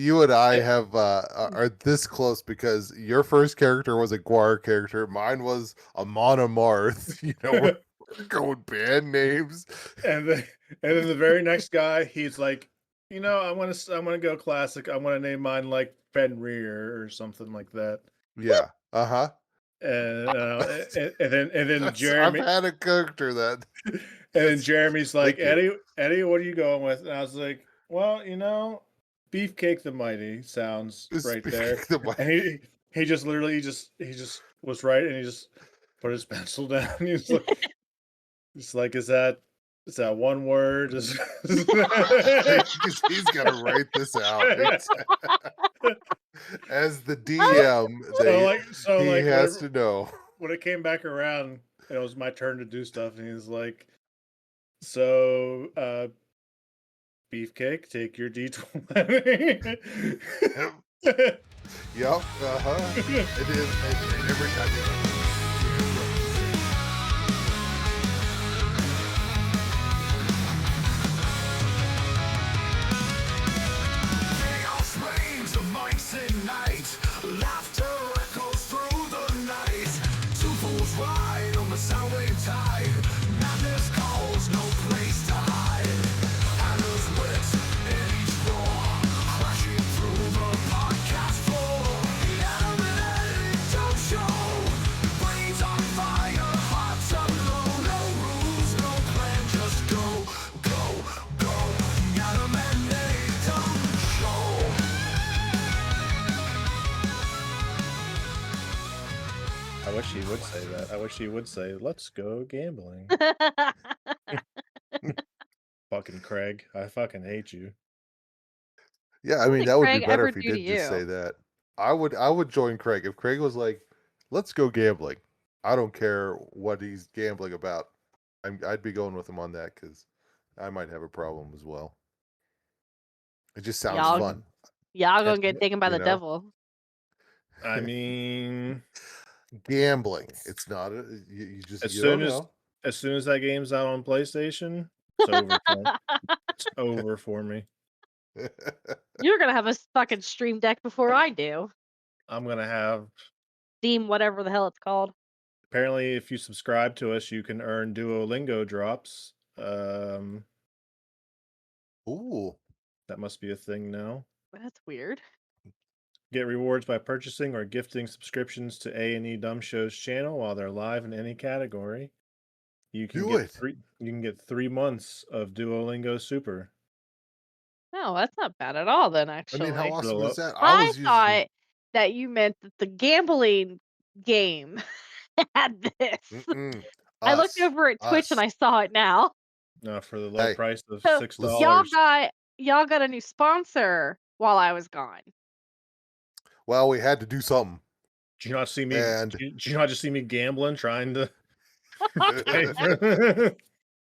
You and I have are this close because your first character was a Guar character. Mine was a Monomarth. We're going band names. And then the very next guy, he's like, I want to go classic. I want to name mine like Fenrir or something like that. Yeah. Uh-huh. And then I've Jeremy had a character that and then Jeremy's like, Thank you. Eddie, what are you going with? And I was like, well, Beefcake the Mighty sounds right there. And he just literally he just was right, and he just put his pencil down. He's like, is that one word? He's gonna write this out. As the DM, he has to know. When it came back around, it was my turn to do stuff, and he's like, so Beefcake, take your D20. Yep. Uh-huh. It is. And every time Chaos reigns amongst the night. Laughter echoes through the night. Two fools ride on the sound wave tide. Madness calls, no place to hide. Hammers wit in each roar, crashing through the podcast floor. The animated dope show brains on fire, hearts aglow. No rules, no plan, just go, go, go. The animated dope show. I wish he would say that. I wish he would say, let's go gambling. Fucking Craig. I fucking hate you. Yeah, I mean, that would be better if he did just say that. I would join Craig. If Craig was like, let's go gambling. I don't care what he's gambling about. I'd be going with him on that because I might have a problem as well. It just sounds fun. Y'all gonna get taken by the devil. I mean, gambling. It's not you just as soon as that game's out on PlayStation, it's over for me. It's over for me. You're gonna have a fucking Stream Deck before I do. I'm gonna have Steam, whatever the hell it's called. Apparently, if you subscribe to us, you can earn Duolingo drops. Ooh, that must be a thing now. That's weird. Get rewards by purchasing or gifting subscriptions to A&E Dumb Show's channel while they're live in any category. You can get 3 months of Duolingo Super. No, that's not bad at all. Then actually, I mean, how awesome is that? I thought that you meant that the gambling game had this. I looked over at Twitch and I saw it now. No, for the low price of So $6. Y'all got a new sponsor while I was gone. Well, we had to do something. Did you not see me? Did you not just see me gambling, trying to?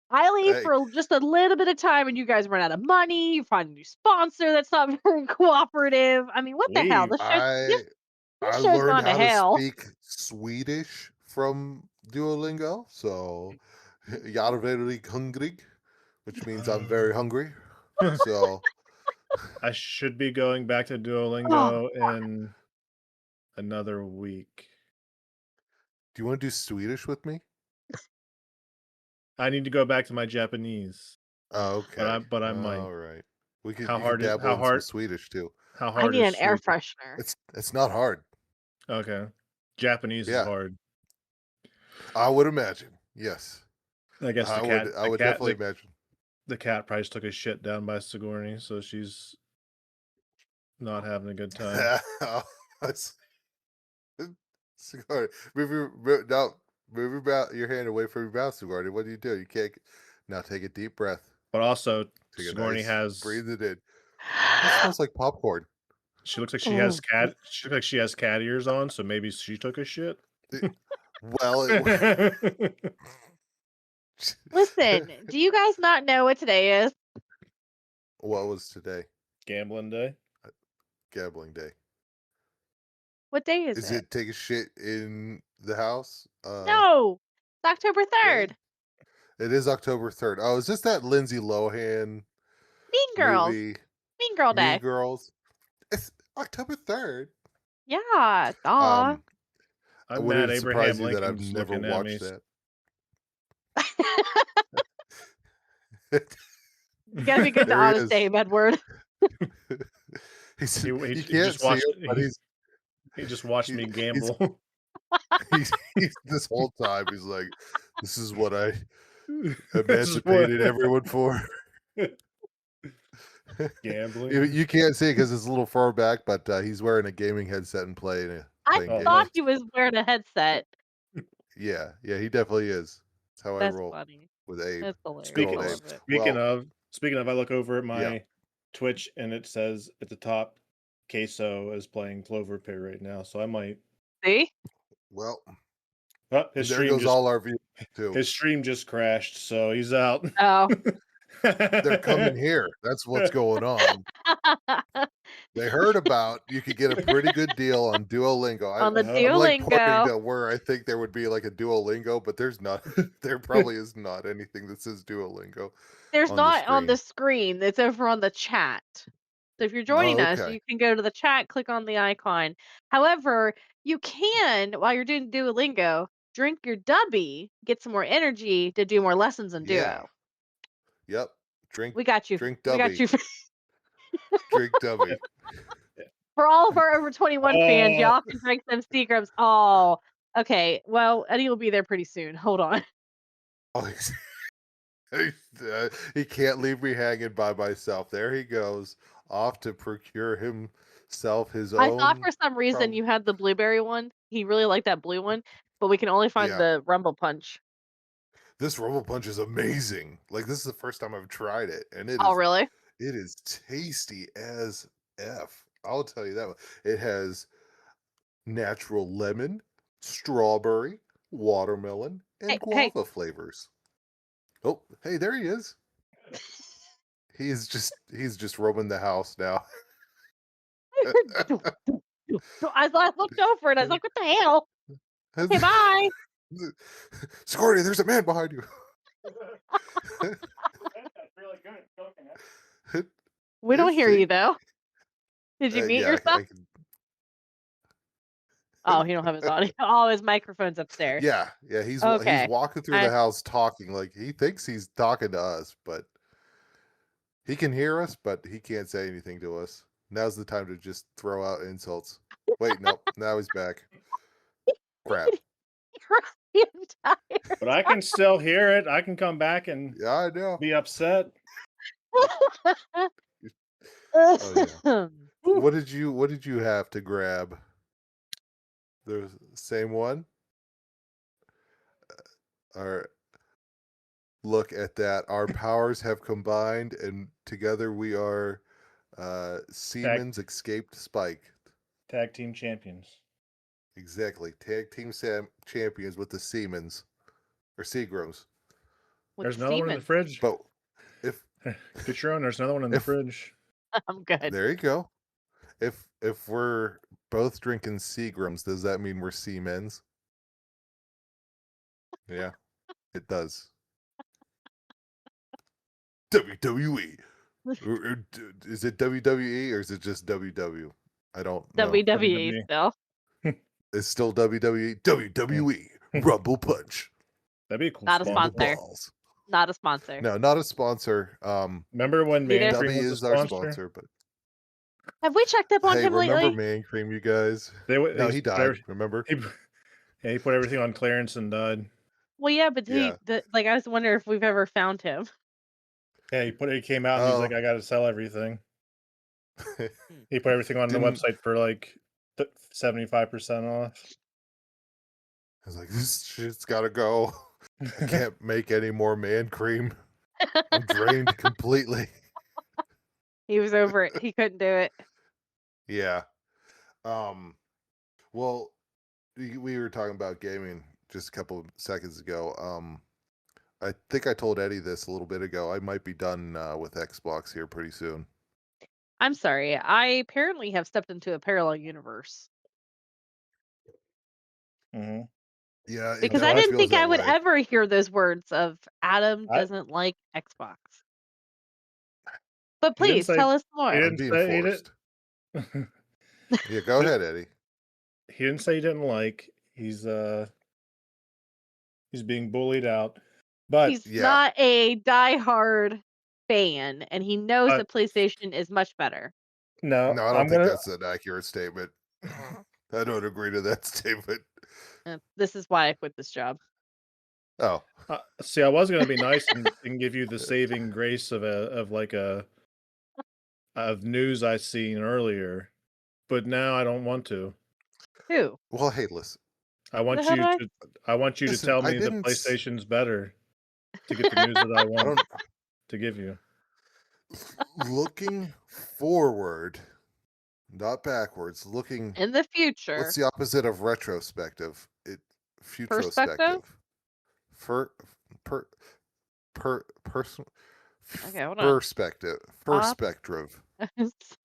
I leave for just a little bit of time, and you guys run out of money. You find a new sponsor that's not very cooperative. I mean, what the hell? The show, I learned how to speak Swedish from Duolingo, so jag är väldigt hungrig, which means I'm very hungry. So I should be going back to Duolingo in another week. Do you want to do Swedish with me? I need to go back to my Japanese. Oh, okay. But I might. All right. We could dabble in Swedish too. How hard? I need an air freshener. It's not hard. Okay. Japanese is hard. I would imagine. Yes. I guess I would definitely imagine. The cat probably took a shit down by Sigourney, so she's not having a good time. Sigourney, move your hand away from your mouth, Sigourney. What do? You can't. Now take a deep breath. But also, Sigourney has breathe it in. It smells like popcorn. She looks like she has cat. She looks like she has cat ears on, so maybe she took a shit. Well, listen. Do you guys not know what today is? What was today? Gambling day. Gambling day. What day is it? Is it take a shit in the house? No, it's October 3rd. It is October 3rd. Oh, is this that Lindsay Lohan Mean Girls? movie? Mean Girl Day. Mean Girls. It's October 3rd. Yeah. I'm would mad it surprise Abraham you that I've Lincoln's never looking at watched me. that? You gotta be good to There he honest is. Abe, Edward. You can't see him, but he just watched me gamble. He's this whole time he's like, "This is what I This is what- emancipated everyone for." Gambling. You can't see it because it's a little far back, but he's wearing a gaming headset and playing I games. thought he was wearing a headset. Yeah, he definitely is. That's how I roll Funny. with Abe. That's hilarious. Speaking, I love it. speaking of, I look over at my Yeah. Twitch and it says at the top, Queso is playing Clover Pit right now, so I might. See? Well, his there stream goes just, all our views too. His stream just crashed, so he's out. Oh. They're coming here. That's what's going on. They heard about you could get a pretty good deal on Duolingo. On the I'm like pointing Duolingo. to where I think there would be like a Duolingo, but there's not. There probably is not anything that says Duolingo. There's on not the on the screen. It's over on the chat. So if you're joining us, okay. you can go to the chat, click on the icon. However, you can, while you're doing Duolingo, drink your dubby, get some more energy to do more lessons in Duo. Yep. Drink. We got you. Drink We dubby. got you. Drink dubby. For all of our over 21 fans, y'all can drink them Seagrams. Oh, okay. Well, Eddie will be there pretty soon. Hold on. Oh, he can't leave me hanging by myself. There he goes, off to procure himself his own. I thought for some reason you had the blueberry one. He really liked that blue one, but we can only find the Rumble Punch. This Rumble Punch is amazing. Like, this is the first time I've tried it, and it really? It is tasty as F. I'll tell you that one. It has natural lemon, strawberry, watermelon, and guava flavors. Oh, hey, there he is. He's just roaming the house now. I looked over and I was like, what the hell? Okay, bye. Sigourney, there's a man behind you. We don't hear you though. Did you mute yourself? Oh, he don't have his audio. Oh, his microphone's upstairs. Yeah, he's walking through the house talking like he thinks he's talking to us, but he can hear us, but he can't say anything to us. Now's the time to just throw out insults. Wait, nope. Now he's back. Crap. But I can still hear it. I can come back and I know. Be upset. Oh, yeah. What did you have to grab? The same one? Look at that. Our powers have combined, and together we are Siemens Escaped Spike. Tag team champions. Exactly. Tag team champions with the Siemens. Or Seagrams. There's another one in the fridge. But if get your own, there's another one in the fridge. I'm good. There you go. If we're both drinking Seagrams, does that mean we're Siemens? Yeah, it does. WWE. Is it WWE or is it just WW? I don't know. WWE still. It's still WWE. WWE Rumble Punch. That'd be a cool. Not a sponsor. Not a sponsor. No, not a sponsor. Remember when Man Cream was is our sponsor, but have we checked up on him lately? Remember Man Cream, you guys? No, he died. Remember? He put everything on clearance and died. Well, yeah, but I was wondering if we've ever found him. Yeah, he came out and he's like, I got to sell everything. He put everything on the website for like 75% off. I was like, this shit's got to go. I can't make any more Man Cream. I'm drained completely. He was over it. He couldn't do it. Yeah. Well, we were talking about gaming just a couple of seconds ago. I think I told Eddie this a little bit ago. I might be done with Xbox here pretty soon. I'm sorry. I apparently have stepped into a parallel universe. Mm-hmm. Yeah, because I didn't think I would ever hear those words of Adam doesn't like Xbox. But please tell us more. He didn't Yeah, go ahead, Eddie. He didn't say he didn't like. He's being bullied out. But He's not a diehard fan, and he knows that PlayStation is much better. No, I don't think that's an accurate statement. I don't agree to that statement. This is why I quit this job. Oh, see, I was gonna be nice and give you the saving grace of news I seen earlier, but now I don't want to. Who? Well, hey, listen. I want you to tell me the PlayStation's better to get the news that I want to give you. Looking forward, not backwards. Looking in the future. What's the opposite of retrospective? Futurospective. Okay, hold on. Perspective. Perspective.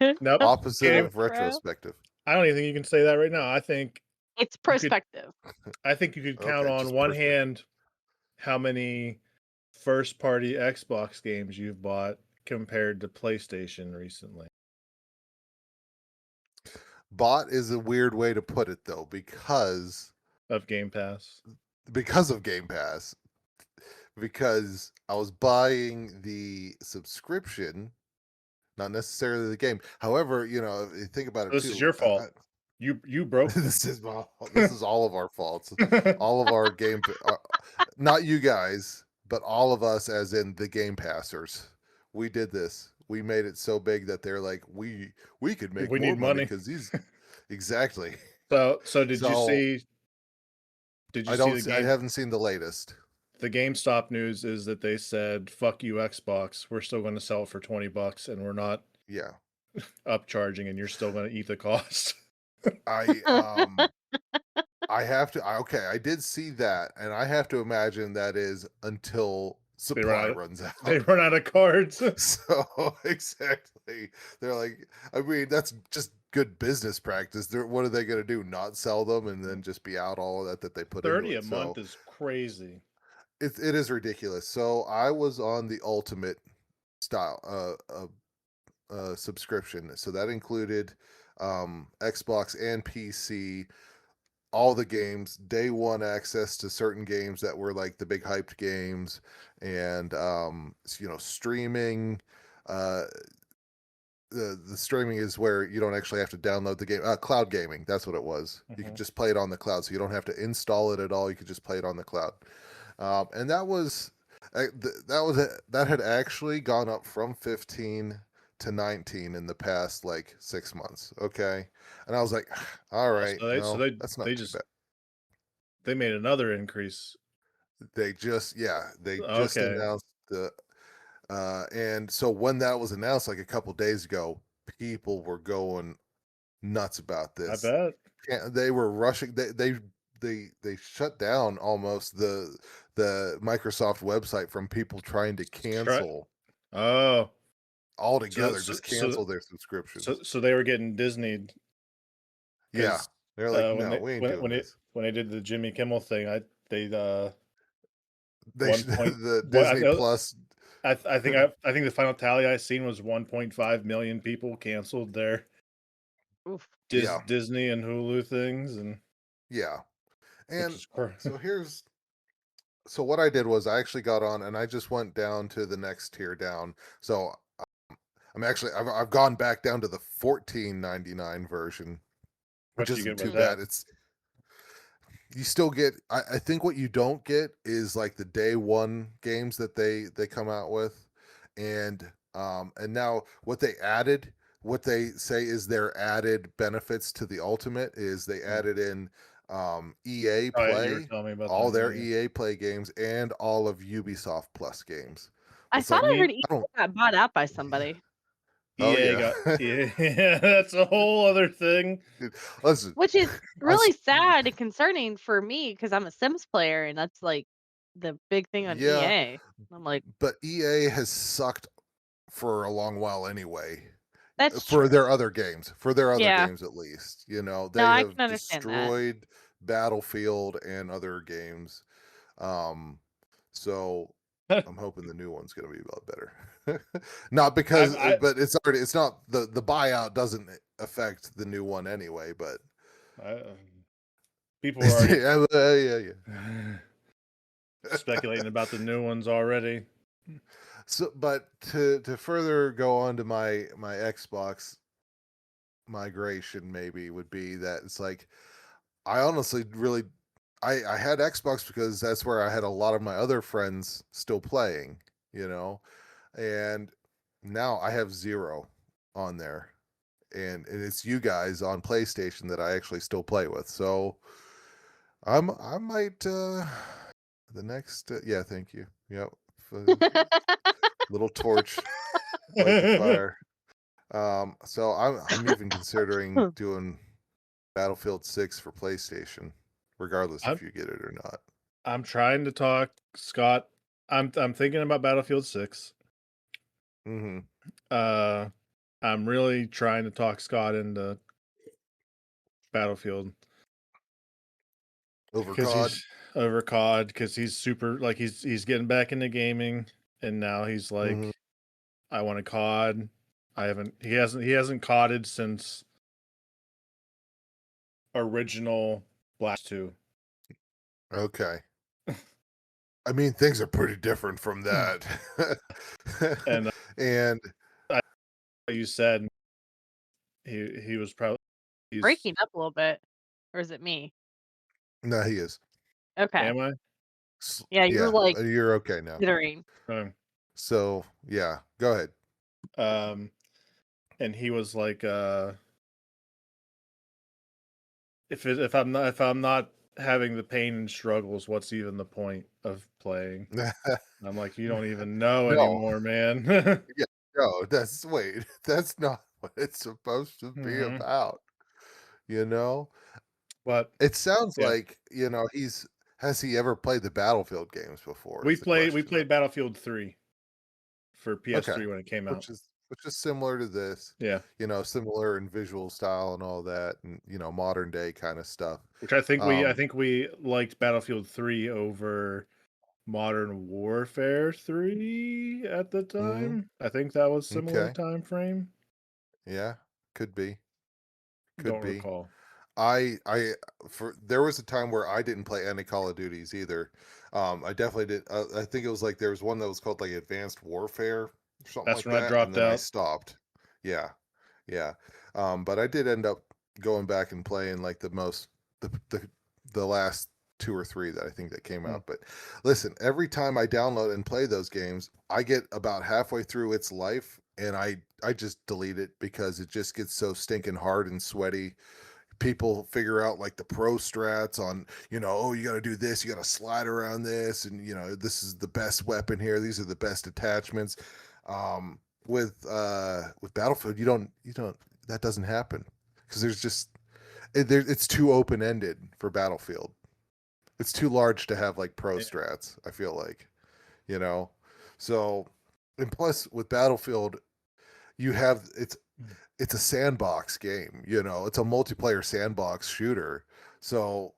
Nope. Opposite of retrospective. I don't even think you can say that right now. I think it's perspective. I think you could count on one hand how many first-party Xbox games you've bought compared to PlayStation recently. Bought is a weird way to put it, though, because of Gamepass. Because of Gamepass. Because I was buying the subscription, not necessarily the game. However, you know, if you think about it, this is your fault. You broke this is all of our faults. All of our game, not you guys, but all of us, as in the Game Passers. We did this. We made it so big that they're like, we could make more money because these exactly. So did you see? Did you see the game? I haven't seen the latest. The GameStop news is that they said, "Fuck you, Xbox. We're still going to sell it for $20, and we're not upcharging, and you're still going to eat the cost." I have to. I did see that, and I have to imagine that is until supply runs out. They run out of cards. So exactly, they're like, I mean, that's just good business practice. What are they going to do? Not sell them and then just be out all of that they put 30 a month is crazy. It is ridiculous. So I was on the ultimate style subscription. So that included Xbox and PC, all the games, day one access to certain games that were like the big hyped games, and you know, streaming. The streaming is where you don't actually have to download the game. Cloud gaming, that's what it was. You could just play it on the cloud, so you don't have to install it at all. You could just play it on the cloud. And that had actually gone up from 15 to 19 in the past like 6 months. Okay, and I was like, all right, that's not too bad. They made another increase. They just announced the. And so when that was announced, like a couple days ago, people were going nuts about this. I bet they were rushing. They shut down almost the Microsoft website from people trying to cancel. Altogether, just cancel their subscriptions. So they were getting Disneyed. Yeah, they're like, no, we ain't doing this. When they did the Jimmy Kimmel thing, the Disney Plus. I think the final tally I seen was 1.5 million people canceled their Disney and Hulu things, and and so what I did was I actually got on and I just went down to the next tier down. So I've gone back down to the $14.99 version, which isn't too bad. You still get, I think what you don't get is like the day one games that they come out with, and now what they say is their added benefits to the Ultimate is they added in EA Play, all their EA Play games, and all of Ubisoft Plus games. I thought I heard EA got bought out by somebody. Yeah, that's a whole other thing. Listen, which is really sad and concerning for me because I'm a Sims player, and that's like the big thing on EA. I'm like, but EA has sucked for a long while anyway. That's for their other games, games at least. You know, they have destroyed Battlefield and other games. So I'm hoping the new one's going to be a lot better. Not because, but it's not the buyout doesn't affect the new one anyway. But people are already yeah. speculating about the new ones already. So, but to further go on to my Xbox migration, maybe would be that it's like I honestly really I had Xbox because that's where I had a lot of my other friends still playing, and now I have 0 on there, and it's you guys on PlayStation that I actually still play with. So I might the next yeah, thank you. Yep. Little torch, light the fire. So I'm even considering doing Battlefield 6 for PlayStation, regardless if you get it or not. I'm trying to talk Scott. I'm thinking about Battlefield 6. Mm-hmm. I'm really trying to talk Scott into Battlefield Over because COD. he's over COD because he's super like he's getting back into gaming and now he's like, Mm-hmm. I want a COD. He hasn't CODed since original Blast 2. Okay. I mean, things are pretty different from that. and you said he was probably breaking up a little bit, or is it me? No, he is. Okay. Am I? Yeah, you're like you're okay now. Considering. So yeah, go ahead. And he was like, if I'm not having the pain and struggles, what's even the point of playing? I'm like, you don't even know anymore, man. Yeah, no, that's not what it's supposed to be about. But it sounds like, has he ever played the Battlefield games before? We played Battlefield 3 for PS3 when it came out. Which is similar to this. Yeah. Similar in visual style and all that, and modern day kind of stuff. Which I think we liked Battlefield 3 over Modern Warfare 3 at the time. I think that was similar time frame. Yeah, could be. Don't recall. There was a time where I didn't play any Call of Duties either. I definitely did. I think it was like there was one that was called like Advanced Warfare or something like that. That's when I dropped out. I stopped. Yeah. But I did end up going back and playing like the last 2 or 3 that I think that came out. But listen, every time I download and play those games, I get about halfway through its life and I just delete it because it just gets so stinking hard and sweaty. People figure out like the pro strats on, oh, you got to do this, you got to slide around this, and this is the best weapon here, these are the best attachments. With Battlefield, you don't that doesn't happen because it's too open-ended for Battlefield. It's too large to have like pro strats, I feel like, so, and plus with Battlefield you have it's a sandbox game, it's a multiplayer sandbox shooter. So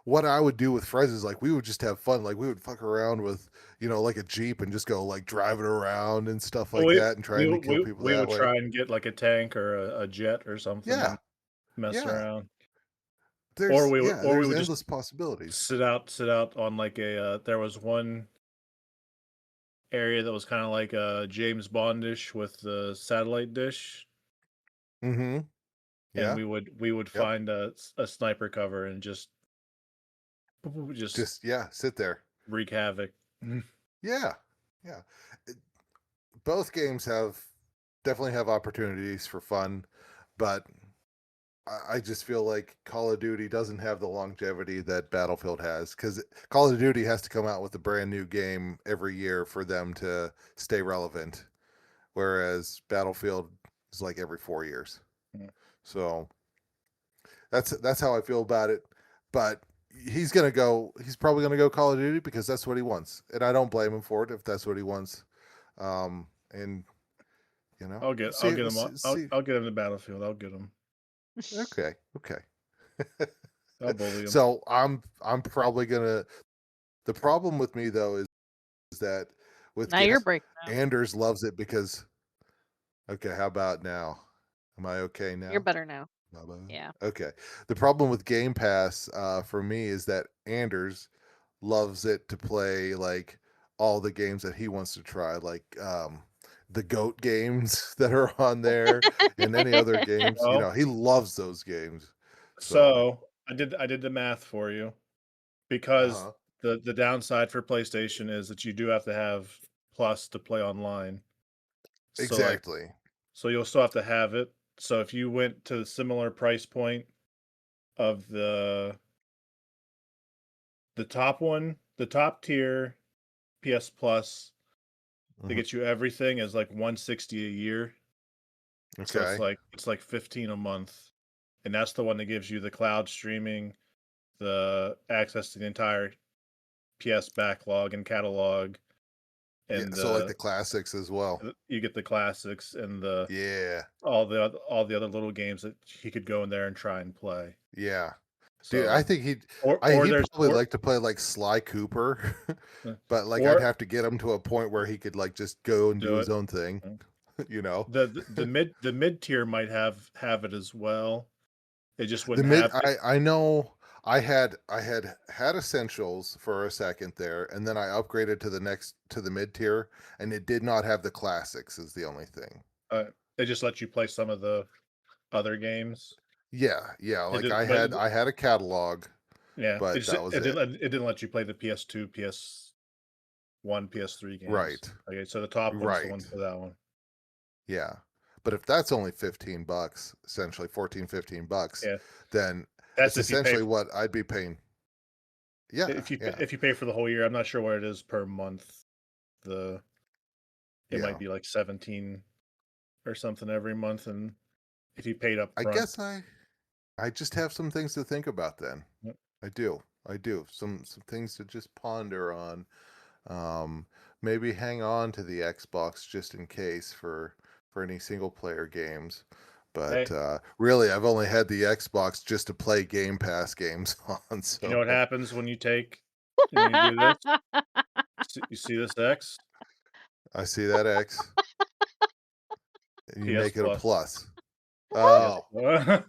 what I would do with friends is like we would just have fun. Like we would fuck around with, like a Jeep and just go like driving around and stuff like that and trying to kill people that way. We would try and get like a tank or a jet or something. Yeah. And mess around. There's endless possibilities. Sit out on like there was one area that was kind of like a James Bondish with the satellite dish. Mm-hmm. Yeah. And we would find a sniper cover and just sit there, wreak havoc. Yeah. Both games definitely have opportunities for fun, but I just feel like Call of Duty doesn't have the longevity that Battlefield has, because Call of Duty has to come out with a brand new game every year for them to stay relevant, whereas Battlefield is like every 4 years. So that's how I feel about it. But he's probably gonna go Call of Duty because that's what he wants, and I don't blame him for it if that's what he wants. And I'll get him to Battlefield. I'll get him. Okay. I'll bully him. So I'm probably gonna. The problem with me though is that with now you're breaking up. Anders loves it because. Okay, how about now? Am I okay You're now? better now. Bye-bye. Yeah. Okay. The problem with Game Pass for me is that Anders loves it to play like all the games that he wants to try, like the GOAT games that are on there and any other games. You Well, know, he loves those games. So, so I did the math for you because uh-huh. the downside for PlayStation is that you do have to have Plus to play online. So like Exactly. so you'll still have to have it. So if you went to the similar price point of the top one, the top tier PS Plus that Mhm. gets you everything is like 160 a year. So Okay. it's like 15 a month. And that's the one that gives you the cloud streaming, the access to the entire PS backlog and catalog, Yeah, and so like the classics as well. you get the classics and the Yeah. all the other little games that he could go in there and try and play. Yeah. Dude, I So think or he'd there's probably like to play like Sly Cooper, but like I'd or have to get him to a point where he could like just go and do do his it. own thing, you know. The mid tier might have it as well. They just The wouldn't mid have it. I know I had essentials for a second there, and then I upgraded to the mid tier, and it did not have the classics is the only thing. They just let you play some of the other games. Yeah, yeah, It like did, but I had a catalog, yeah, but that was it. it didn't let you play the PS2, PS1, PS3 games. Right. Okay, so the top one's the one Right. for that one. Yeah. But if that's only 15 bucks, essentially 14, 15 bucks, Yeah, then that's it's if you pay essentially what I'd be paying. Yeah, yeah, if you pay for the whole year. I'm not sure what it is per month. The It might yeah. be like 17 or something every month, and if you paid up I front, guess I just have some things to think about then. yep, I do. I do. Some things to just ponder on. Um, maybe hang on to the Xbox just in case for any single player games. But hey, really, I've only had the Xbox just to play Game Pass games on. you know So what happens when you do this? You see this X? I see that X, and you PS make it a Plus. plus. PS Oh. Plus. That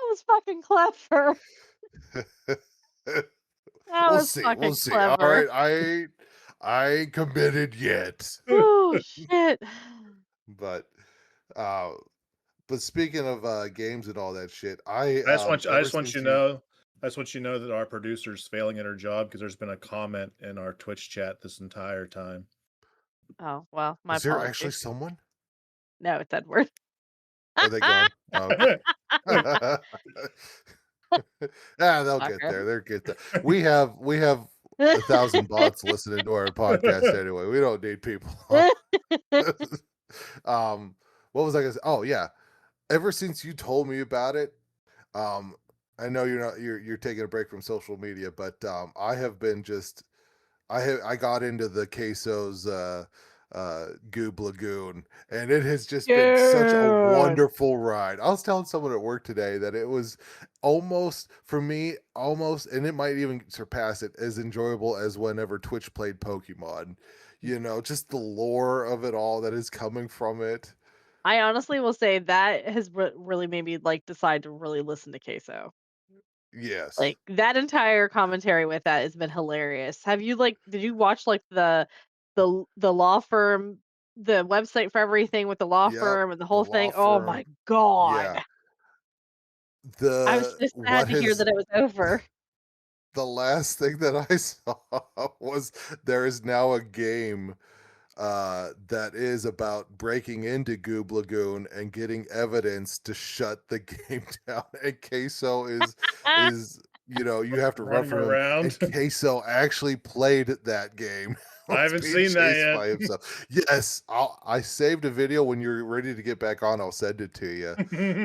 was fucking clever. That We'll was see. We'll fucking see. All clever. right, I ain't committed yet. Oh shit. But uh but speaking of games and all that shit, I I ever just want you since to you know, that our producer's failing at her job because there's been a comment in our Twitch chat this entire time. Oh well, my is there actually apologies. someone? No, it's Edward. Are they gone? Oh, okay. Ah, they'll get Fucker. there. They'll get there. We have 1,000 bots listening to our podcast anyway. We don't need people. What was I gonna say? Oh yeah. Ever since you told me about it, um, I know you're taking a break from social media, but I have been just I got into the Queso's Goob Lagoon, and it has just been such a Dude. wonderful ride. I was telling someone at work today that it was almost for me, almost, and it might even surpass it as enjoyable as whenever Twitch played Pokemon. You know, just the lore of it all that is coming from it. I honestly will say that has really made me like decide to really listen to Queso. Yes. Like that entire commentary with that has been hilarious. Have you like did you watch like the law firm, the website for everything with the law Yep. firm and the The whole law thing? Oh my firm. god. Yeah. I was The so sad what to hear has that it was over. the last thing that I saw was there is now a game that is about breaking into Goob Lagoon and getting evidence to shut the game down. And Queso is you have to run Running from him. around. And Queso actually played that game. I Was haven't being seen that chased by yet. himself. Yes, I saved a video. When you're ready to get back on, I'll send it to you.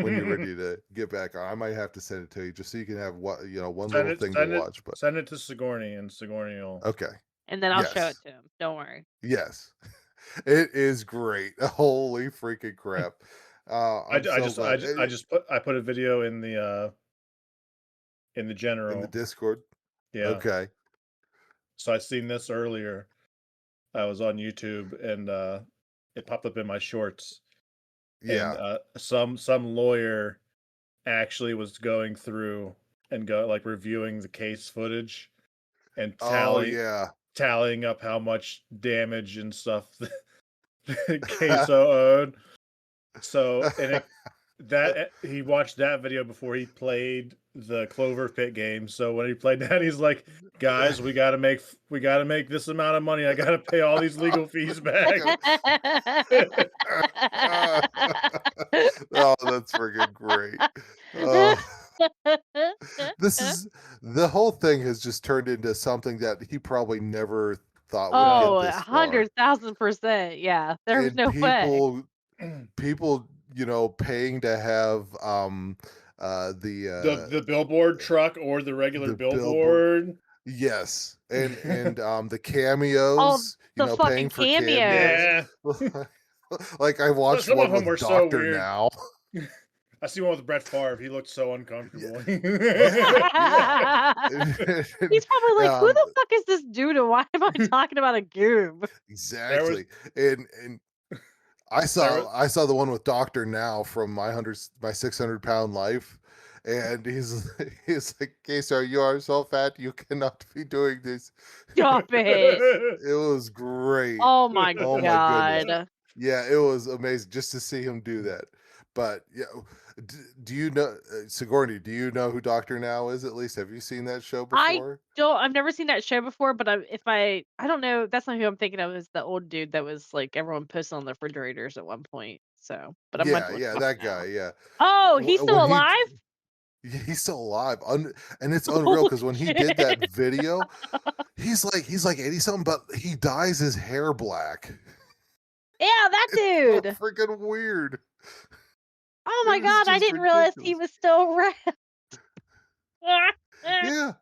When you're ready to get back on, I might have to send it to you just so you can have one little thing to watch. But Send it to Sigourney, and Sigourney will. okay, And then I'll show it yes, to him. Don't worry. yes. It is great. Holy freaking crap. I'm so glad. I put a video in the In the general. Discord. Yeah. Okay. So I seen this earlier. I was on YouTube and it popped up in my shorts. and Yeah. some lawyer actually was going through and reviewing the case footage and Oh yeah. tallying up how much damage and stuff the queso owed. So he watched that video before he played the Clover Pit game. So when he played that, he's like, "Guys, we gotta make this amount of money. I gotta pay all these legal fees back." Oh, that's freaking great. Oh, the whole thing has just turned into something that he probably never thought would get Oh, this far. 100,000%. Yeah, there's And no way. people, paying to have The billboard truck or the regular the billboard. billboard. Yes. And the Oh, cameos, the paying fucking for cameos. cameos. Like I watched Some one of them were with so Doctor weird. Now. I see one with Brett Favre. He looked so uncomfortable. Yeah. He's probably like, "Who the fuck is this dude, and why am I talking about a Goob?" Exactly. And I saw the one with Doctor Now from my 600-pound life, and he's like, "Queso, you are so fat, you cannot be doing this." Stop it. It was great. Oh my Oh my goodness. god. Yeah, it was amazing just to see him do that. But yeah, do you know Sigourney? Do you know who Doctor Now is? At least have you seen that show before? I've never seen that show before, but I don't know, that's not who I'm thinking of, is the old dude that was like everyone posted on the refrigerators at one point. So, but I'm Yeah, to look yeah, him up that now. guy. Yeah, Oh, he's when still alive? he's still alive, and it's unreal Holy because when he shit. did that video, he's like 80 something, but he dyes his hair black. Yeah, that It's dude. so freaking weird. Oh my It is god, I just didn't realize he ridiculous. was still around. Yeah.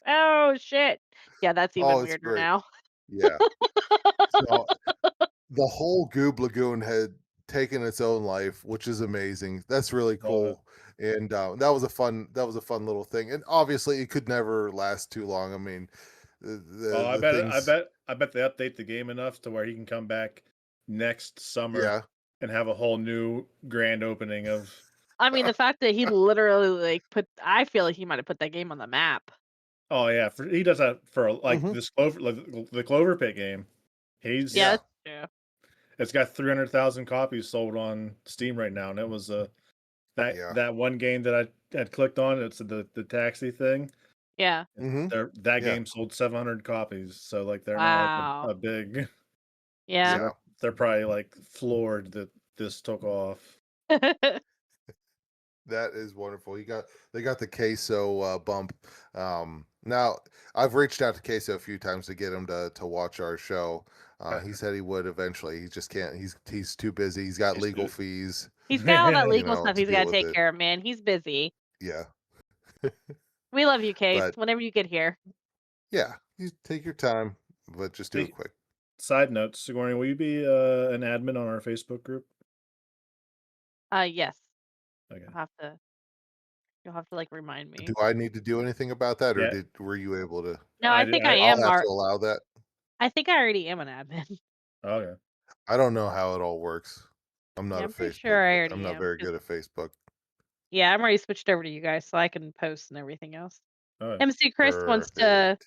Oh shit. Yeah, that's Oh, even it's weirder great. now. Yeah. So the whole Goob Lagoon had taken its own life, which is amazing. That's really cool. And that was a fun little thing. And obviously it could never last too long. I mean, I the things. bet they update the game enough to where he can come back next summer Yeah. and have a whole new grand opening of. I mean, the fact that he literally I feel like he might have put that game on the map. Oh yeah, he does that for Mhm. this the Clover Pit game. He's Yeah, that's true. It's got 300,000 copies sold on Steam right now, and it was that one game that I had clicked on. It's the taxi thing. Yeah. That game sold 700 copies, so like they're not like a big. Yeah. They're probably like floored that this took off. That is wonderful. They got the queso bump. Now I've reached out to queso a few times to get him to watch our show. He said he would eventually. He just can't. He's too busy. He's got legal fees. He's got all that legal stuff to he's deal got to with take it. care of, man. He's busy. Yeah. We love you, Case. But Whenever you get here. yeah, you take your time, but just do it quick. Side note, Sigourney, will you be an admin on our Facebook group? Yes. Okay. You'll have to like remind me. Do I need to do anything about that, or Yeah. were you able to? No, I think I am. I'll have to allow that. I think I already am an admin. Okay. I don't know how it all works. I'm not I'm a pretty Facebook. sure I already I'm not am, very good at Facebook. Yeah, I'm already switched over to you guys, so I can post and everything else. Oh, MC Chris wants to.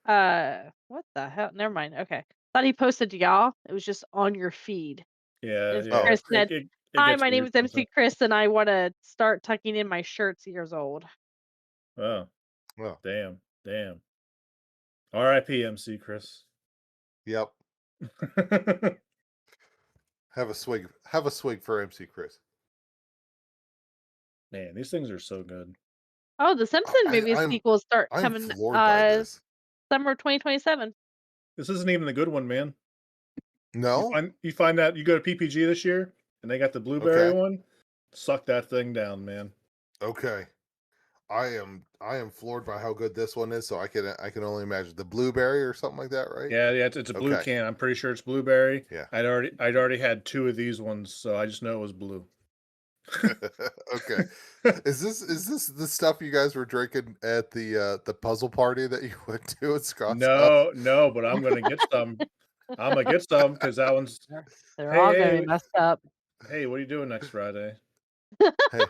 What the hell? Never mind. Okay, thought he posted to y'all. It was just on your feed. Yeah. Chris said, it "Hi, gets my name weird is MC sometimes. Chris, and I want to start tucking in my shirts. Years old." Oh. Well, damn. R.I.P. MC Chris. Yep. Have a swig for MC Chris. Man, these things are so good. Oh, the Simpson movie sequels start coming by this. summer of 2027. This isn't even the good one, man. No? You find that you go to PPG this year and they got the blueberry one. Suck that thing down, man. Okay. I am floored by how good this one is, so I can only imagine the blueberry or something like that, right? Yeah, it's a blue can. I'm pretty sure it's blueberry. Yeah. I'd already had 2 of these ones, so I just know it was blue. Okay. Is this the stuff you guys were drinking at the puzzle party that you went to at Scott's house? No, but I'm gonna get some. I'm gonna get some because that one's. They're all gonna be messed up. Hey, what are you doing next Friday? Hey,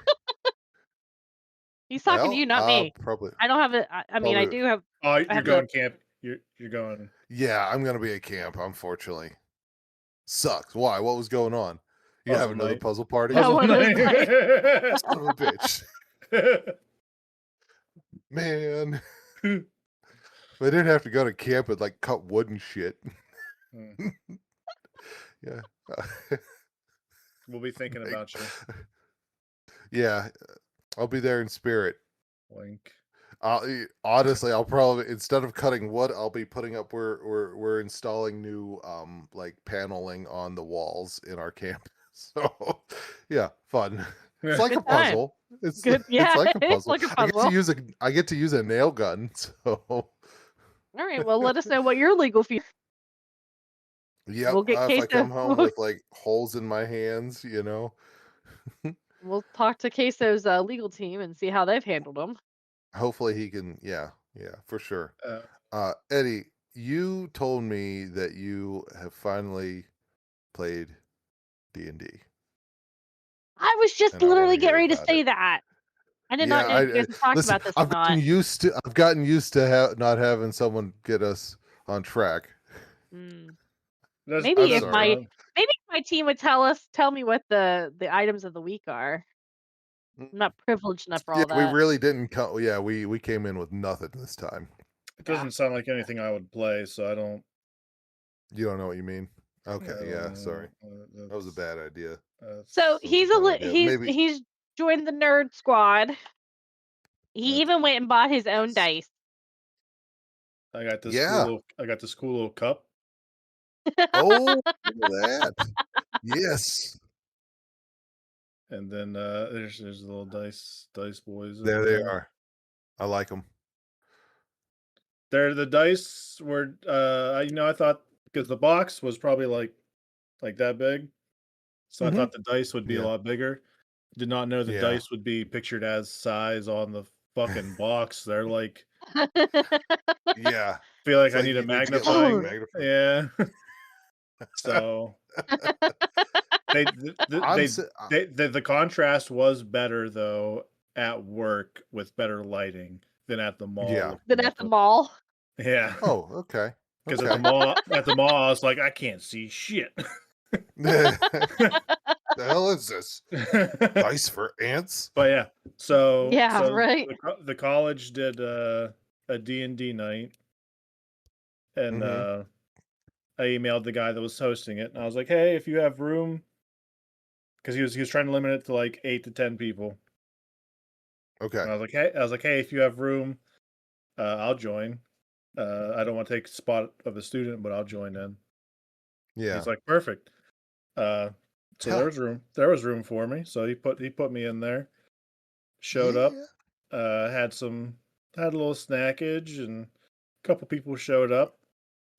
He's talking to you, not me. probably, I don't have a. I mean, I probably. do have. Oh, I you're have the. going camp. You're going. Yeah, I'm gonna be at camp. Unfortunately, sucks. Why? What was going on? You have Puzzle another night. puzzle party? Yeah, Puzzle one of those night. nights. Son of a bitch, man. They didn't have to go to camp and like cut wood and shit. Yeah. We'll be thinking about you. Yeah, I'll be there in spirit. Wink. Honestly, I'll probably, instead of cutting wood, I'll be putting up, we're installing new like paneling on the walls in our camp. So yeah, fun. It's like Good a time. puzzle. It's Good. Yeah, it's like a it's puzzle. like a I get to puzzle. use a nail gun. So All right. Well, let us know what your legal fee. yep, We'll get if I come queso. home with like holes in my hands, We'll talk to Queso's legal team and see how they've handled them. hopefully he can. Yeah, for sure. Eddie, you told me that you have finally played D&D. I was just And I want literally to getting hear ready to about say it. that. I did Yeah, not know if you guys had talked listen. about this or not. I've gotten used to not having someone get us on track. Maybe I'm if sorry. my team would tell me what the items of the week are. I'm not privileged enough for all we that. really didn't come. Yeah, we came in with nothing this time. It doesn't sound like anything I would play, so I don't. You don't know what you mean? Okay, yeah, sorry. That was a bad idea. So he's Maybe. he's joined the nerd squad. He even went and bought his own dice. I got this Yeah. cool little cup. Oh, look at that. Yes. And then there's the little dice boys. There they are. I like them. They're the dice were I thought, because the box was probably like that big, so I thought the dice would be a lot bigger. Did not know the dice would be pictured as size on the fucking box. They're like, yeah. Feel like It's I like need a you need to get magnifying. Yeah. So the contrast was better though at work with better lighting than at the mall. Yeah. Than at the mall. Yeah. Oh, okay. Because at the mall, I was like, I can't see shit. The hell is this? Dice for ants? But yeah, so right. The college did a D&D night, and I emailed the guy that was hosting it, and I was like, hey, if you have room, because he was trying to limit it to like 8 to 10 people. Okay. And I was like, hey, if you have room, I'll join. I don't want to take the spot of a student, but I'll join in. Yeah. He's like, perfect. So there was room for me. So he put me in there. Showed up. Had a little snackage, and a couple people showed up.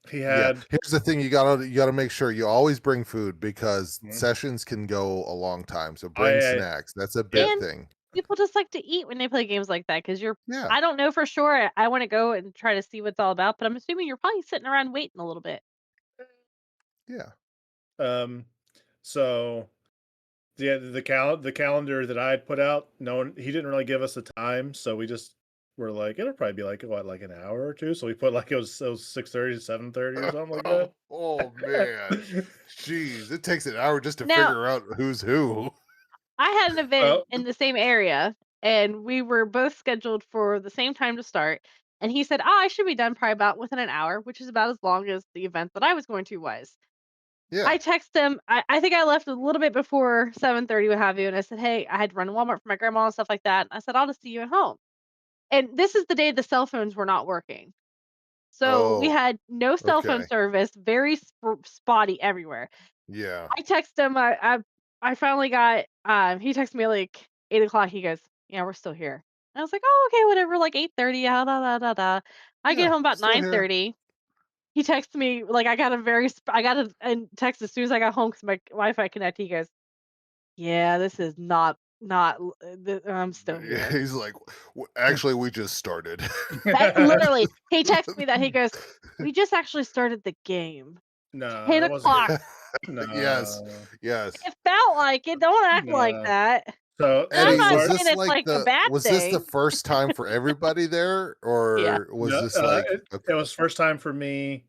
Here's the thing: you gotta make sure you always bring food, because sessions can go a long time. So bring snacks. That's a big thing. People just like to eat when they play games like that, because I don't know for sure. I want to go and try to see what it's all about, but I'm assuming you're probably sitting around waiting a little bit. Yeah. So the calendar that I had put out, he didn't really give us a time, so we just were like, it'll probably be like like an hour or two. So we put like it was 6:30 to 7:30 or something like that. Oh man, jeez, it takes an hour just to figure out who's who. I had an event in the same area, and we were both scheduled for the same time to start. And he said, I should be done probably about within an hour, which is about as long as the event that I was going to was. Yeah. I texted him. I think I left a little bit before 7:30, what have you. And I said, hey, I had to run to Walmart for my grandma and stuff like that. And I said, I'll just see you at home. And this is the day the cell phones were not working. So we had no cell phone service, very spotty everywhere. Yeah. I texted him. I finally got, he texted me like 8 o'clock. He goes, yeah, we're still here. And I was like, oh, okay, whatever, like 8:30. I get home about 9:30. He texts me like I got a text as soon as I got home because my Wi-Fi connected. He goes, "Yeah, this is not. I'm still here." Yeah, he's like, actually, we just started. Literally, he texts me that. He goes, "We just actually started the game." No, 10 it wasn't. o'clock. Yes. No. Yes. It felt like it. Don't act like No. that. So And I'm Eddie, not was saying this it's like like a the bad was this the thing. first time for everybody there, Yeah. or was No, this like it was first time for me.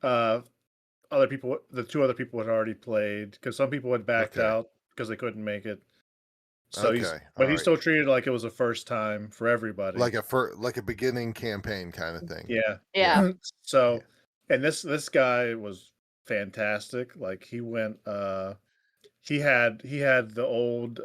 Other people, the two other people had already played because some people had backed okay? out because they couldn't make it. So Okay, but all he's right. still treated like it was a first time for everybody. Like a beginning campaign kind of thing. Yeah. Yeah. Yeah. So, and this guy was fantastic. Like he went, he had the old,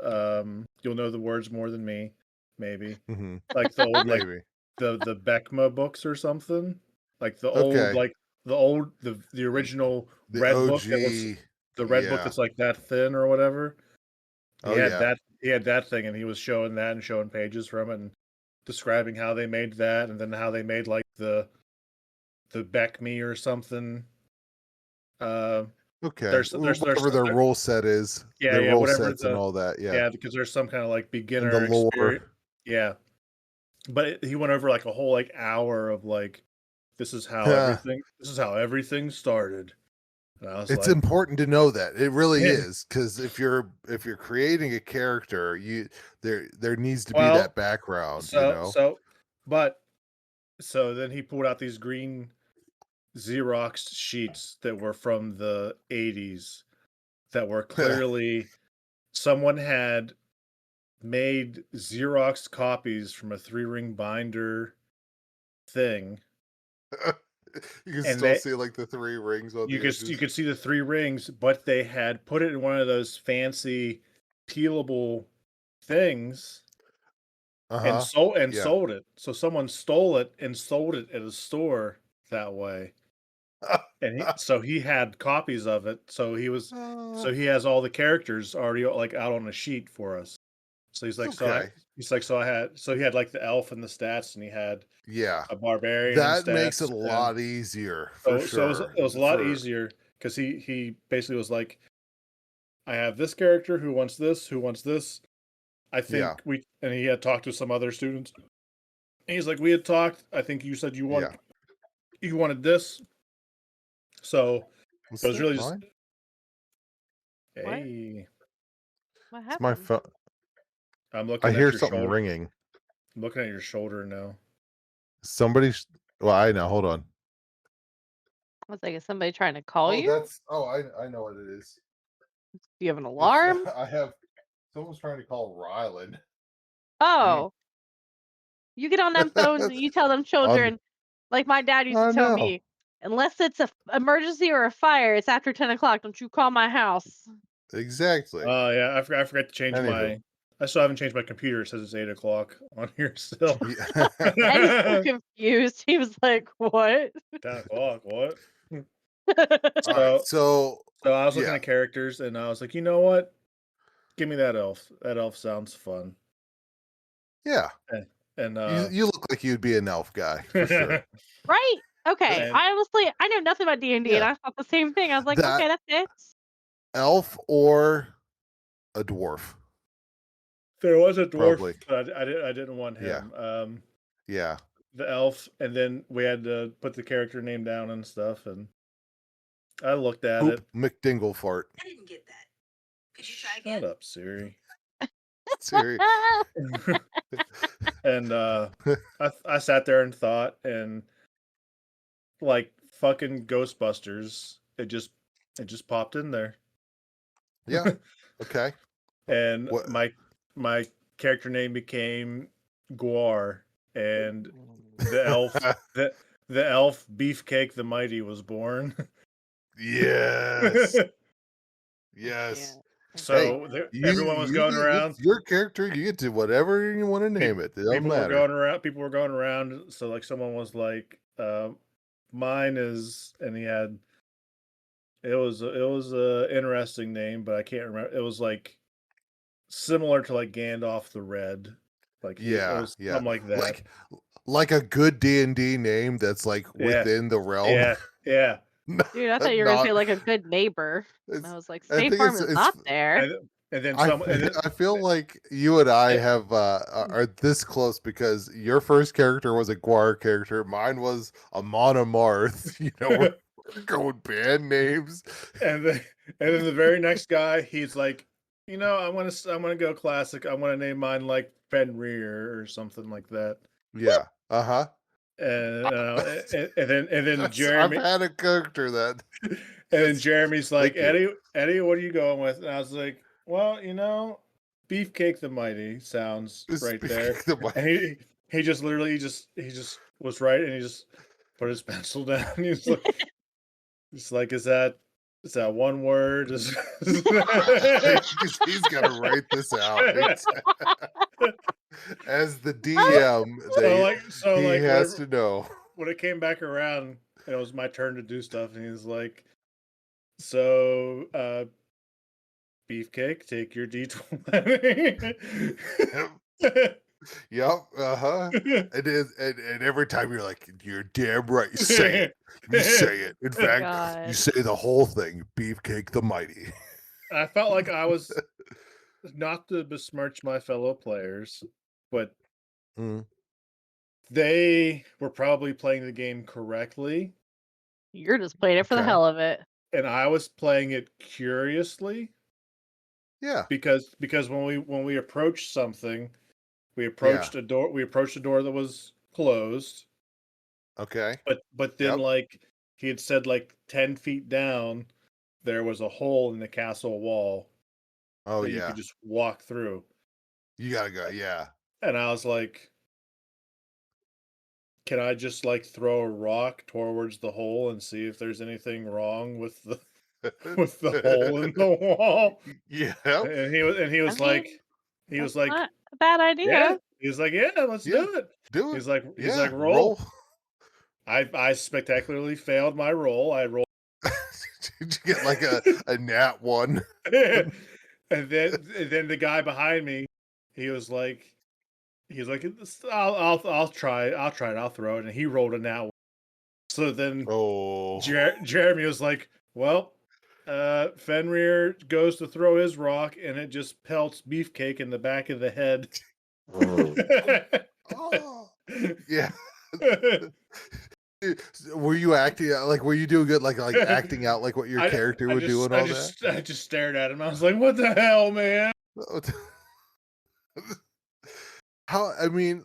you'll know the words more than me, maybe. Mm-hmm. Like the old, like Maybe. the Beckma books or something. Like the old, Okay. like the original The red book that was OG. the red book Yeah. that's like that thin or whatever. Oh yeah. He had that thing, and he was showing that and showing pages from it and describing how they made that, and then how they made like the Beck Me or something. Okay. There's Whatever their rule set is. yeah, Their yeah, rule whatever sets and all that. Yeah. yeah, because there's some kind of like And the beginner experience. lore. Yeah, but he went over like a whole like hour of like this is how everything started, and I was It's like, important to know that it really yeah. is, because if you're creating a character, there needs to be Well, that background, but so then he pulled out these green Xerox sheets that were from the 80s that were clearly someone had made Xerox copies from a 3-ring binder thing. You can And still see like the 3 rings on the edges. you could see the 3 rings, but they had put it in one of those fancy peelable things and sold it. So someone stole it and sold it at a store that way. And so he had copies of it. So he has all the characters already like out on a sheet for us. So he's like, okay. So he had like the elf and the stats, and he had Yeah, a barbarian and that stats. makes it a lot easier for sure. So it was a lot easier because he basically was like, I have this character who wants this. I think and he had talked to some other students. And he's like, we had talked. I think you said you wanted this. So it was really just. Hey, What it's my happened? phone. I'm looking. I at hear your something shoulder. ringing. I'm looking at your shoulder now. Well, I know. Hold on. I was like, is somebody trying to call you? I know what it is. Do you have an alarm? I have. Someone's trying to call Rylan. Oh. You get on them phones and you tell them children, like my dad used to tell me, unless it's an emergency or a fire, it's after 10 o'clock. Don't you call my house. Exactly. Oh yeah, I forgot to change I still haven't changed my computer. It says it's 8 o'clock on here still. And he's so confused. He was like, "What? 10 o'clock? What?" So I was looking at characters, and I was like, you know what? Give me that elf. That elf sounds fun. Yeah. And you look like you'd be an elf guy for sure. Right? Okay. I know nothing about D&D, and I thought the same thing. I was like, okay, that's it. Elf or a dwarf. There was a dwarf, but I didn't want him. Yeah. The elf, and then we had to put the character name down and stuff, and I looked at it. McDinglefart. I didn't get that. Could you try again? Shut up, Siri. Siri. And I sat there and thought, and like fucking Ghostbusters, it just popped in there. Yeah. Okay. And my character name became Guar, and the elf the elf Beefcake the Mighty was born. Yes. Yes. So everyone was going around. Your character, you get to whatever you want to name it. It doesn't matter. People were going around. So like someone was like, mine is, and he had. It was a interesting name, but I can't remember. It was like similar to like Gandalf the Red, like something like that. Like a good D&D name that's like within the realm. Yeah. Dude, I thought you were gonna say like a good neighbor. And I was like, State Farm is not there. And then I feel like you and I are this close because your first character was a Guar character. Mine was a Monomarth. Going band names. And then the very next guy, he's like, I'm gonna go classic. I'm gonna name mine like Fenrir or something like that. Yeah. Uh-huh. And then Jeremy. I've had a character that. And then Jeremy's like, Eddie, what are you going with? And I was like, well, Beefcake the Mighty sounds right there. And he just literally he just was right, and he just put his pencil down. He's like, is that one word? He's gonna write this out. As the DM, he has to know. When it came back around, it was my turn to do stuff, and he's like, so Beefcake, take your D20. Yep. Uh-huh. It is, and every time you're like, you're damn right. You say it. You say it. In fact, you say the whole thing. Beefcake the Mighty. I felt like I was, not to besmirch my fellow players, but they were probably playing the game correctly. You're just playing it for the hell of it. And I was playing it curiously. Yeah. Because when we approached something, we approached a door that was closed. Okay. But then like he had said, like 10 feet down, there was a hole in the castle wall. Oh, that you could just walk through. You gotta go, yeah. And I was like, can I just like throw a rock towards the hole and see if there's anything wrong with the hole in the wall? Yeah. And he was like, not a bad idea. Yeah. He was like, yeah, let's do it. Do it. He's like, roll. I spectacularly failed my roll. I rolled. Did you get like a nat 1? And then the guy behind me, he was like, I'll try it. I'll throw it. And he rolled a nat 1. So then Jeremy was like, well, Fenrir goes to throw his rock, and it just pelts Beefcake in the back of the head. Yeah. Were you acting like? Were you doing good? Like acting out like what your character would do and all that? I just stared at him. I was like, "What the hell, man?" How? I mean,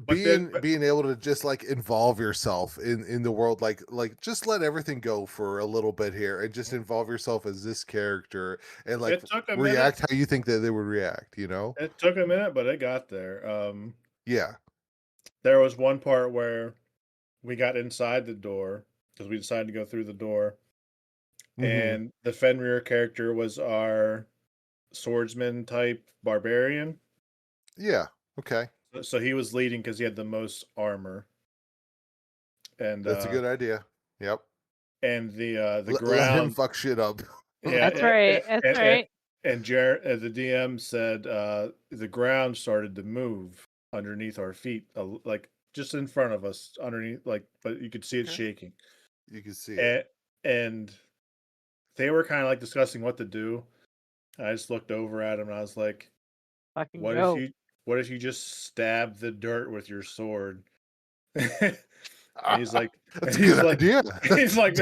being able to just like involve yourself in the world, like just let everything go for a little bit here, and just involve yourself as this character, and like react how you think that they would react. It took a minute, but it got there. Yeah. There was one part where we got inside the door because we decided to go through the door, and the Fenrir character was our swordsman type barbarian. Yeah. Okay. So he was leading because he had the most armor. And that's a good idea. Yep. And the ground, let him fuck shit up. Yeah, that's right. That's right. And the DM said the ground started to move underneath our feet, like just in front of us, underneath, like, but you could see it shaking. You could see it. And they were kind of like discussing what to do. I just looked over at him and I was like, fucking what if you just stab the dirt with your sword? And he's like, He's like,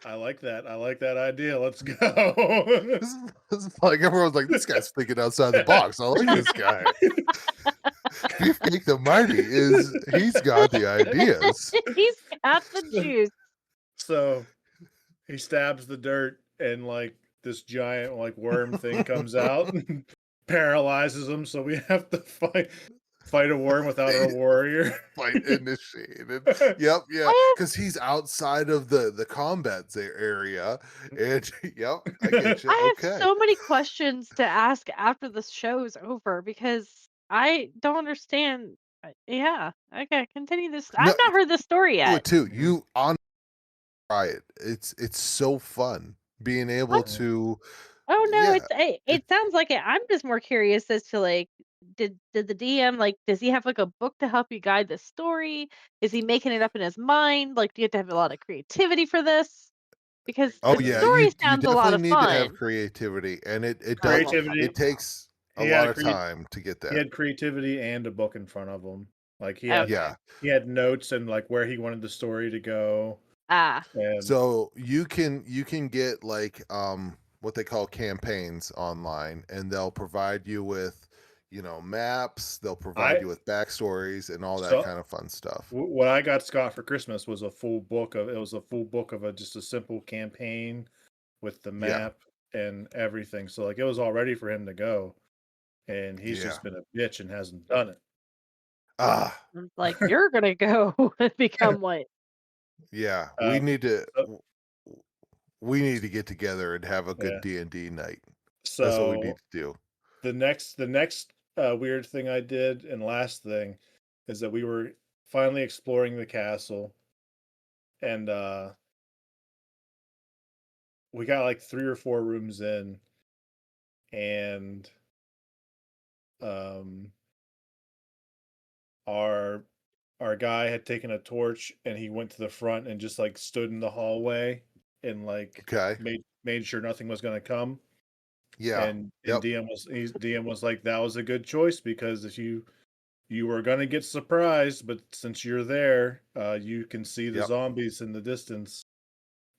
I like that. I like that idea. Let's go. This is like everyone's like, this guy's thinking outside the box. I like this guy. Beefcake the Mighty he's got the ideas. He's got the juice. So he stabs the dirt, and like this giant like worm thing comes out and paralyzes him. So we have to fight a worm without a warrior. Fight initiated. Yep, yeah. Because he's outside of the combat area. And yep, I get you. I have so many questions to ask after the show's over because I don't understand. Yeah. Okay, continue this. I've not heard this story yet. Too. You on try it. It's so fun being able to. Oh no, it sounds like it. I'm just more curious as to like, did the DM, like, does he have like a book to help you guide the story? Is he making it up in his mind? Like, do you have to have a lot of creativity for this? Because the story sounds a lot of fun. You definitely need to have creativity, and it takes a lot of time to get that. He had creativity and a book in front of him. Like he had notes and like where he wanted the story to go. Ah. And So you can get like what they call campaigns online, and they'll provide you with, you know, maps, they'll provide I you with backstories and all that so kind of fun stuff. what I got Scott for Christmas was a full book of just a simple campaign with the Yeah. map and everything. So like it was all ready for him to go, and he's Yeah. just been a bitch and hasn't done it. Ah, I'm like, you're gonna go and become what? yeah. So, We need to get together and have a good yeah. D&D night. That's what we need So to do. the next weird thing I did and last thing is that we were finally exploring the castle, and we got like 3 or 4 rooms in, and um our guy had taken a torch and he went to the front and just like stood in the hallway and like Okay. made sure nothing was going to come. Yeah. And Yep. DM was like, that was a good choice, because if you were going to get surprised, but since you're there, you can see the Yep. zombies in the distance,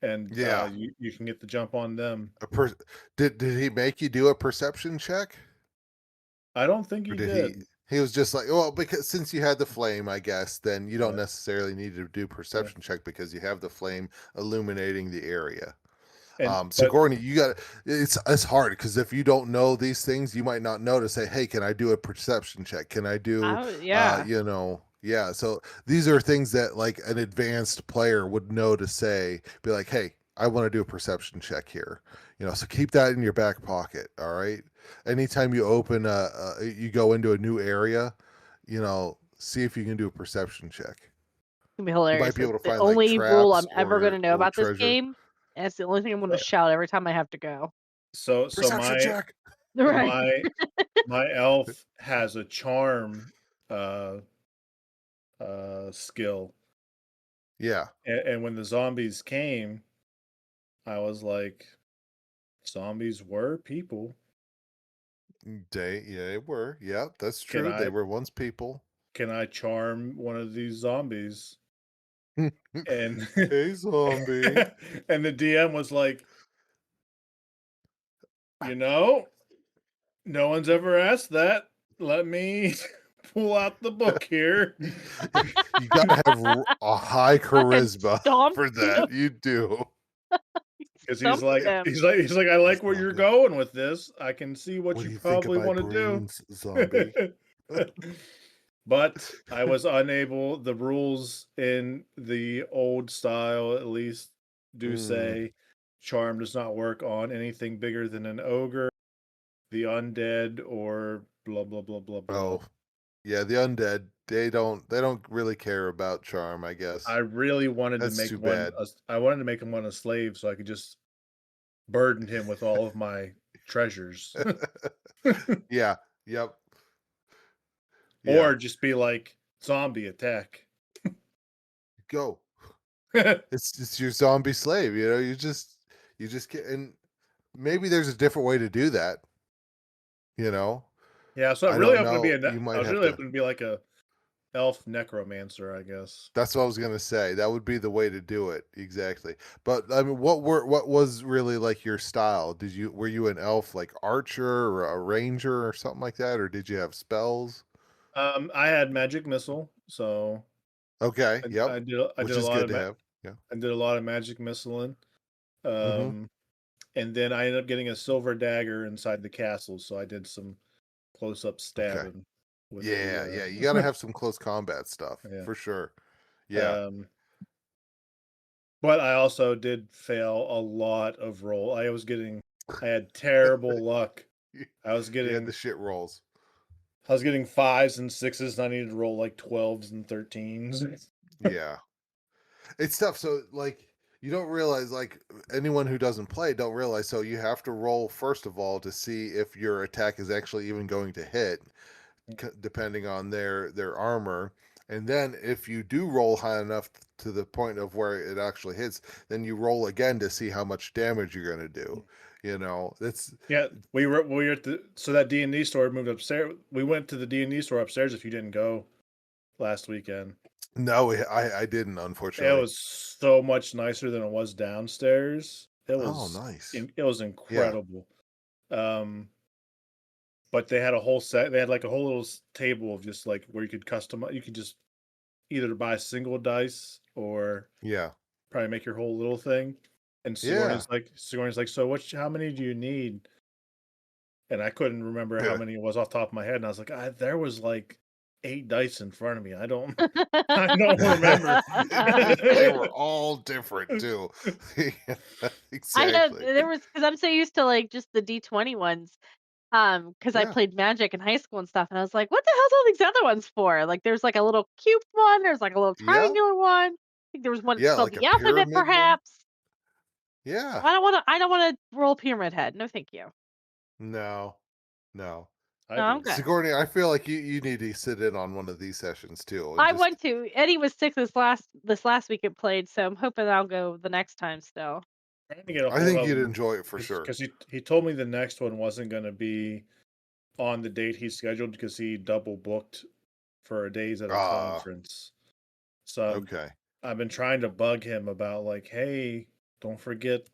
and Yeah. you can get the jump on them. Did he make you do a perception check? I don't think Or he did he? did. He was just like, well, because since you had the flame, I guess, then you don't Yeah, necessarily need to do yeah. perception check because you have the flame illuminating the area. And but Sigourney, you got it's hard because if you don't know these things, you might not know to say, "Hey, can I do a perception check? Can I do, Yeah. you know, yeah." So these are things that like an advanced player would know to say, be like, "Hey, I want to do a perception check here," you know. So keep that in your back pocket. All right. Anytime you open you go into a new area, you know, see if you can do a perception check. It's gonna be You might hilarious. be able It's to the find like only rule traps I'm ever gonna know or about this treasure. game, and it's the only thing I'm gonna uh, shout every time I have to go. so Perception check. Right. my my elf has a charm uh skill, Yeah. and when the zombies came, I was like, zombies were people. They were. Yeah, that's Can true. They I were once people. charm one of these zombies? And Hey, zombie. and the DM was like, you know, no one's ever asked that. Let me pull out the book here. You gotta have a high Fucking charisma stomped for him. that. You do. Because Stumped him. he's like, I like where you're Zombie. going with this. I can see what What do you you think of probably my want to brains, zombie? do. But I was unable. The rules in the old style, at least, do Mm. say charm does not work on anything bigger than an ogre, the undead, or blah blah blah blah blah. Oh, yeah. The undead. They don't really care about charm. I I guess really wanted to that's make too one. bad. I wanted to make him one a slave, so I could just burden him with all of my treasures, Yeah. Yep. Yeah. or just be like, zombie attack. Go. It's your zombie slave. You know. You just get and maybe there's a different way to do that. You know. Yeah, so I really don't hoping to be know. a. You I might was have really to. hoping to be like a elf necromancer, I guess. That's what I was gonna say. That would be the way to do it exactly. But I mean, what was really like your style? Were you an elf like archer or a ranger or something like that, or did you have spells? I had magic missile, so Okay. Yep. I did Which a is lot good of to have. Yeah. I did a lot of magic missiling. Mm-hmm. Um, and then I ended up getting a silver dagger inside the castle, so I did some close up Okay. stabbing with Yeah. Yeah. You got to the have some close combat stuff yeah. for sure. Yeah. Um, but I also did fail a lot of roll. I had terrible luck. I was You had getting the shit rolls. fives and sixes, and I needed to roll like 12s and 13s. Yeah. It's tough. So like you don't realize like anyone who doesn't play don't realize so you have to roll first of all to see if your attack is actually even going to hit depending on their armor. And then if you do roll high enough to the point of where it actually hits, then you roll again to see how much damage you're going to do. You know, it's Yeah, we were at the so that D&D store moved upstairs. We went to the D&D store upstairs if you didn't go last weekend. No, I didn't, It unfortunately. was so much nicer than it was downstairs. It Oh, was nice. it was Yeah. incredible. But they had a whole set. They had like a whole little table of just like where you could customize. You could just either buy single dice or Yeah. probably make your whole little thing. And Yeah. Sigourney's like, so how many do you need? And I couldn't remember how many it was off the top of my head. And I was like, there was like 8 dice in front of me. I don't remember. They were all different too. I know Exactly. there was because I'm so used to like just the D20 ones. Because I Yeah. played Magic in high school and stuff, and I was like, "What the hell's all these other ones for?" Like, there's like a little cube one, there's like a little Yeah. triangular one. I think there was one Yeah, spelled like a the alphabet, pyramid one. perhaps. Yeah. I don't wanna roll Pyramid Head. No, thank you. No. No. I No, I'm do. good. Sigourney, I feel like you need to sit in on one of these sessions too, and I just want to. Eddie was sick this last week it played, so I'm hoping I'll go the next time still. Trying to get a I hold think of you'd him enjoy it for sure. because he told me the next one wasn't going to be on the date he scheduled because he double booked for a days at a Ah, conference. So okay. I've been trying to bug him about like, hey, don't forget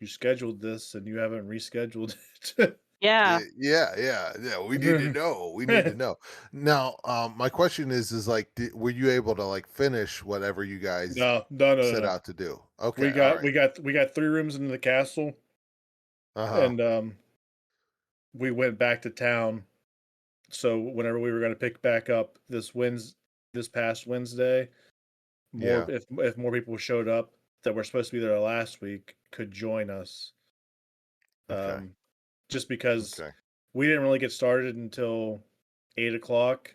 you scheduled this and you haven't rescheduled it. Yeah. Yeah. We need to know. We need to know. Now, my question is like, were you able to like finish whatever you guys set No. out to do? Okay, We all got right. we got 3 rooms in the castle Uh-huh. and we went back to town. So whenever we were going to pick back up this past Wednesday, more Yeah. if more people showed up that were supposed to be there last week could join us. Okay. Um, just because Okay. we didn't really get started until 8 o'clock,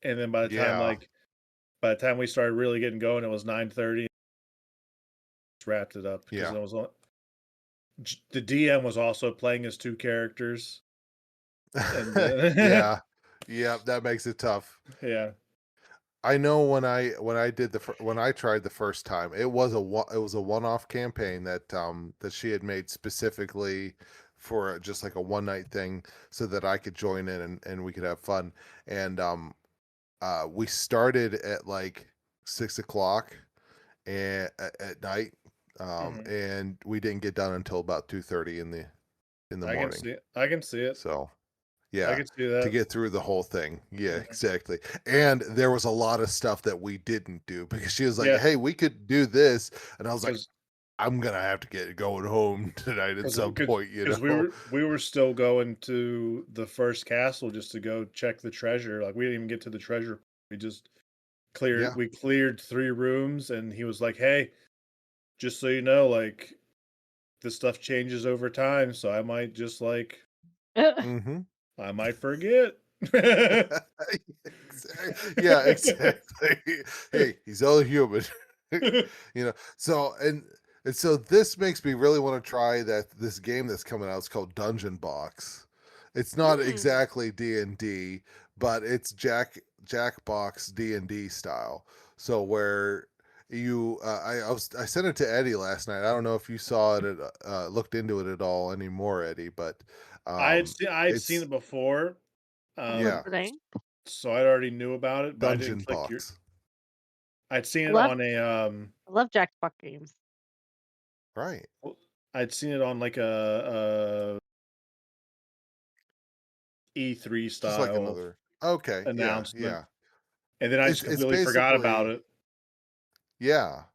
and then Yeah. by the time we started really getting going, it was 9:30. Wrapped it up because Yeah. it was the DM was also playing as 2 characters, and Yeah. Yeah, that makes it tough. yeah. I know when I did when I tried the first time, it was it was a one-off campaign that she had made specifically for just like a one night thing so that I could join in and we could have fun. And we started at like 6 o'clock at night, Mhm. and we didn't get done until about 2:30 in the I can morning. see it. I can see it. So I yeah, can see to that. get through the whole thing. Yeah, Mhm. exactly. And there was a lot of stuff that we didn't do because she was like, Yeah, "Hey, we could do this," and I was like, because "I'm gonna have to get going home tonight at some point," you because know? we were still going to the first castle just to go check the treasure. Like we didn't even get to the treasure. We just Yeah. cleared 3 rooms, and he was like, "Hey, just so you know, like this stuff changes over time, so I might just like Mm-hmm. I might forget." Yeah, exactly. Hey, he's all human. You know. So and so this makes me really want to try this game that's coming out. It's called Dungeon Box. It's not Hmm. exactly D&D, but it's Jackbox D&D style. So where you I sent it to Eddie last night. I don't know if you saw it looked into it at all anymore, Eddie, but I'd seen it's it before, yeah, Comforting. so I already knew about it, but I didn't Dungeon click your. Box. I'd seen I it love on a I love Jackbox games. Right. well, I'd seen it on like a E3 Just like style another. Okay, yeah, announcement, yeah. and then I just It's completely forgot about basically it.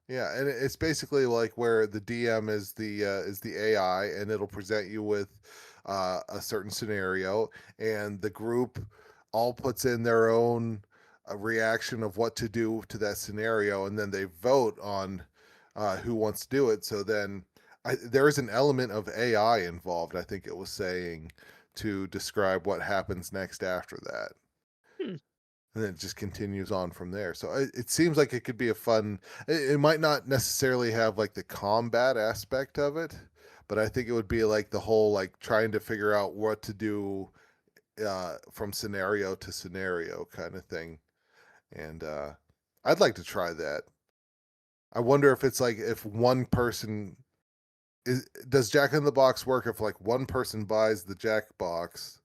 yeah, and it's basically like where the DM is the AI, and it'll present you with a certain scenario, and the group all puts in their own reaction of what to do to that scenario, and then they vote on who wants to do it. So then there is an element of AI involved. I think it was saying to describe what happens next after that. Hmm. And then it just continues on from there. So it seems like it could be a fun. It might not necessarily have like the combat aspect of it, but I think it would be like the whole like trying to figure out what to do from scenario to scenario kind of thing. And I'd like to try that. I wonder if it's like if one person does Jack in the Box work if like one person buys the Jack box.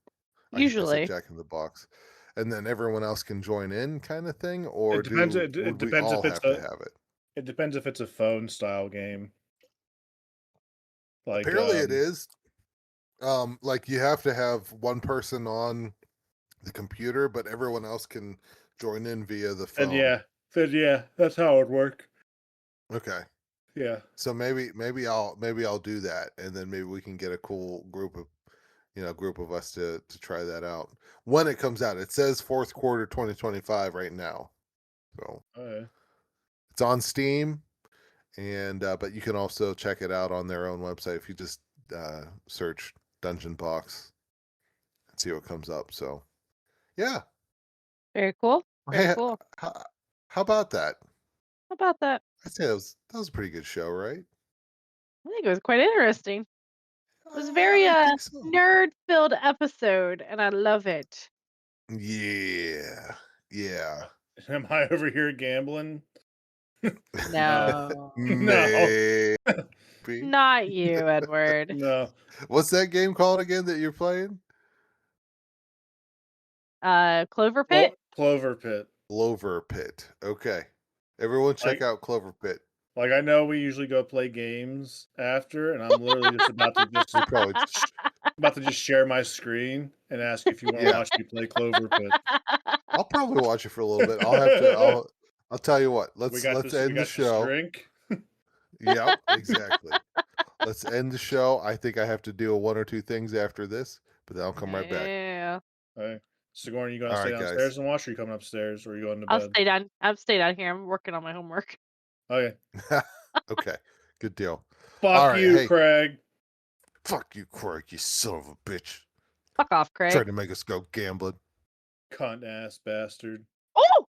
I said Usually. Jack in the Box. and then everyone else can join in, kind of thing, or It depends. would It we depends all if it's have to have it? It depends if it's a phone style game. Like Apparently, it is. Like you have to have one person on the computer, but everyone else can join in via the phone. Then yeah, that's how it would work. Okay. Yeah. So maybe I'll do that, and then maybe we can get a cool group of us to try that out when it comes out. It says fourth quarter 2025 right now, so it's on Steam, and but you can also check it out on their own website if you just search Dungeon Box and see what comes up. So yeah, Very cool. Very hey, cool. how about that? How about that? I'd say that was a pretty good show, right? I think it was quite interesting. It was a very I think so. nerd-filled episode, and I love it. Yeah. Am I over here gambling? No. Maybe. Not you, Edward. No. What's that game called again that you're playing? Clover Pit? Clover Pit. Clover Pit. Okay. Everyone check out Clover Pit. Like, I know we usually go play games after, and I'm literally just about to just share my screen and ask if you want to watch me play Clover Pit. I'll probably watch it for a little bit. I'll tell you what. Let's end the show. Drink. Yep, exactly. Let's end the show. I think I have to do one or two things after this, but then I'll come right back. Yeah. All right. Sigourney, you gonna stay downstairs and watch, or are you coming upstairs, or are you going to bed? I'll stay down here. I'm working on my homework. Okay. Okay. Good deal. Fuck you, Craig. Fuck you, Craig, you son of a bitch. Fuck off, Craig. Trying to make us go gambling. Cunt ass bastard. Oh!